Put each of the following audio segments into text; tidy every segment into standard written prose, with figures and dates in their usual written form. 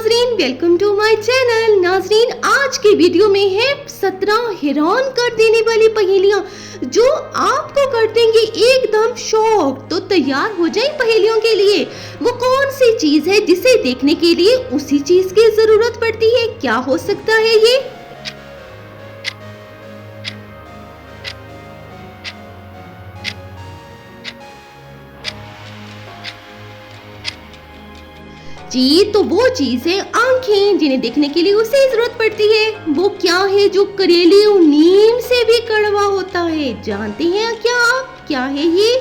नाजरीन, welcome to my channel. नाजरीन, आज की वीडियो में है 17 हैरान कर देने वाली पहेलियां जो आपको कर देंगे एकदम शॉक। तो तैयार हो जाएं पहेलियों के लिए। वो कौन सी चीज है जिसे देखने के लिए उसी चीज की जरूरत पड़ती है? क्या हो सकता है ये? जी, तो वो चीज है आंखें, जिन्हें देखने के लिए उसे जरूरत पड़ती है। वो क्या है जो करेले और नीम से भी कड़वा होता है? जानते हैं क्या आप? क्या है ये?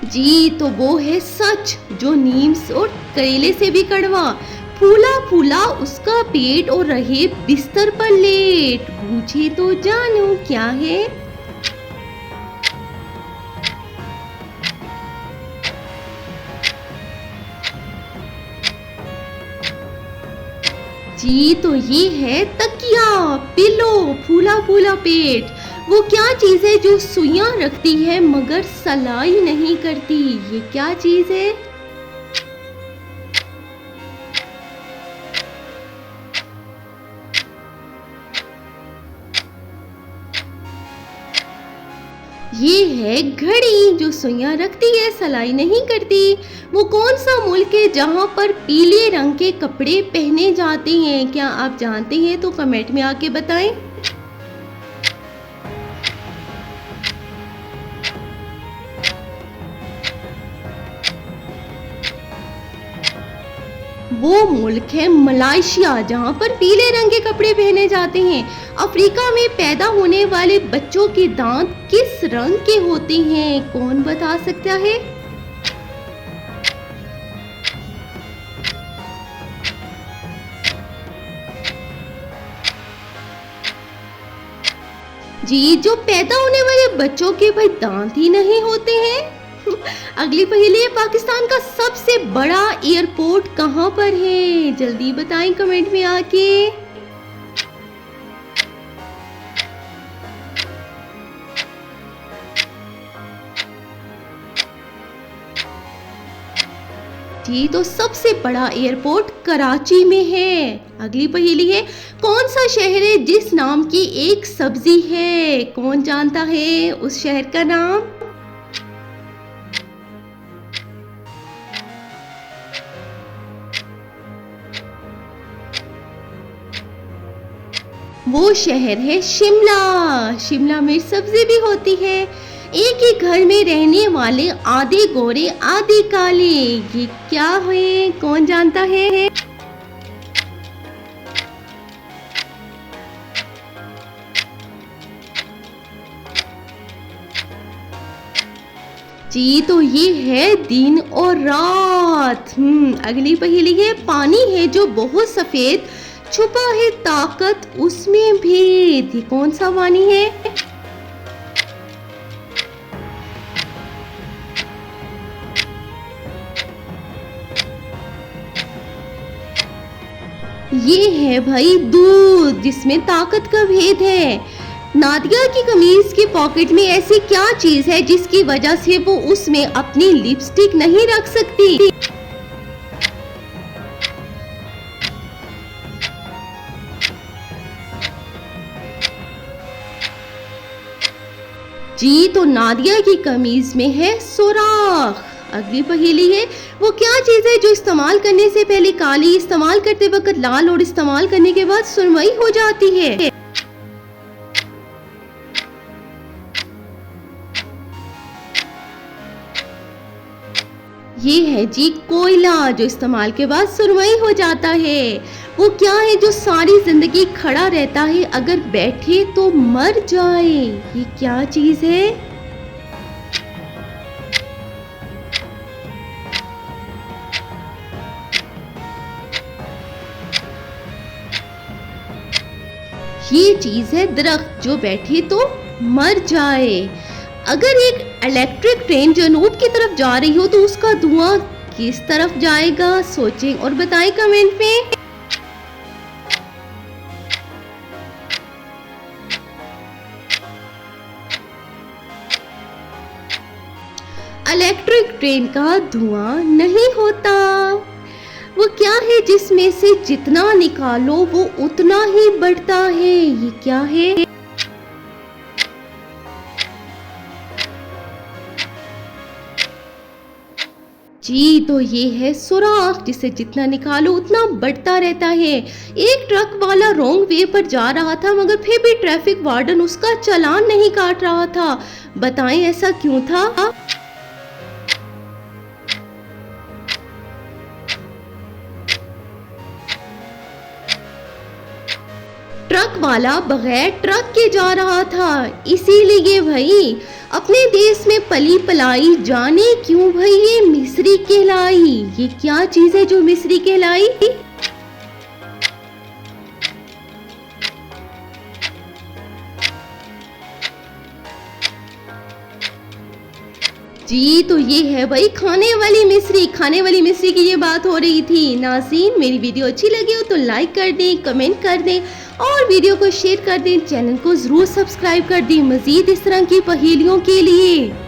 जी, तो वो है सच, जो नीम और करेले से भी कड़वा। फूला फूला उसका पेट और रहे बिस्तर पर लेट। पूछे तो जानो क्या है? जी, तो ये है तकिया, पिलो, फूला फूला पेट। वो क्या चीज है जो सुइयां रखती है मगर सलाई नहीं करती? ये क्या चीज है? ये है घड़ी, जो सुइयां रखती है सलाई नहीं करती। वो कौन सा मुल्क है जहां पर पीले रंग के कपड़े पहने जाते हैं? क्या आप जानते हैं? तो कमेंट में आके बताएं। वो मुल्क है मलेशिया, जहां पर पीले रंग के कपड़े पहने जाते हैं। अफ्रीका में पैदा होने वाले बच्चों के दांत किस रंग के होते हैं? कौन बता सकता है? जी, जो पैदा होने वाले बच्चों के भाई दांत ही नहीं होते हैं। अगली पहेली है, पाकिस्तान का सबसे बड़ा एयरपोर्ट कहां पर है? जल्दी बताएं कमेंट में आके। जी, तो सबसे बड़ा एयरपोर्ट कराची में है। अगली पहेली है, कौन सा शहर है जिस नाम की एक सब्जी है? कौन जानता है उस शहर का नाम? वो शहर है शिमला। शिमला मिर्च सब्जी भी होती है। एक ही घर में रहने वाले आधे गोरे आधे काले, ये क्या है? कौन जानता है? जी, तो ये है दिन और रात। अगली पहेली है, पानी है जो बहुत सफेद, छुपा है ताकत उसमें भेद। ये कौन सा पानी है? ये है भाई दूध, जिसमें ताकत का भेद है। नादिया की कमीज की पॉकेट में ऐसी क्या चीज है जिसकी वजह से वो उसमें अपनी लिपस्टिक नहीं रख सकती? जी, तो नादिया की कमीज में है सुराख। अगली पहेली है, वो क्या चीज है जो इस्तेमाल करने से पहले काली, इस्तेमाल करते वक्त लाल और इस्तेमाल करने के बाद सुरमई हो जाती है? ये है जी कोयला, जो इस्तेमाल के बाद सुरमई हो जाता है। वो क्या है जो सारी जिंदगी खड़ा रहता है, अगर बैठे तो मर जाए? ये क्या चीज है? ये चीज है दरख्त, जो बैठे तो मर जाए। अगर एक इलेक्ट्रिक ट्रेन जनूब की तरफ जा रही हो तो उसका धुआं किस तरफ जाएगा? सोचें और बताएं कमेंट में। इलेक्ट्रिक ट्रेन का धुआं नहीं होता। वो क्या है जिसमें से जितना निकालो वो उतना ही बढ़ता है? ये क्या है? जी, तो ये है सुराख, जिसे जितना निकालो उतना बढ़ता रहता है। एक ट्रक वाला रॉन्ग वे पर जा रहा था, मगर फिर भी ट्रैफिक वार्डन उसका चालान नहीं काट रहा था। बताएं ऐसा क्यों था? ट्रक वाला बगैर ट्रक के जा रहा था, इसीलिए भाई। अपने देश में पली पलाई, जाने क्यों भाई ये मिस्री कहलाई? ये क्या चीज है जो मिस्री कहलाई? जी, तो ये है भाई खाने वाली मिस्री। खाने वाली मिस्री की ये बात हो रही थी। नाज़रीन, मेरी वीडियो अच्छी लगी हो तो लाइक कर दें, कमेंट कर दें और वीडियो को शेयर कर दें। चैनल को जरूर सब्सक्राइब कर दें मजीद इस तरह की पहेलियों के लिए।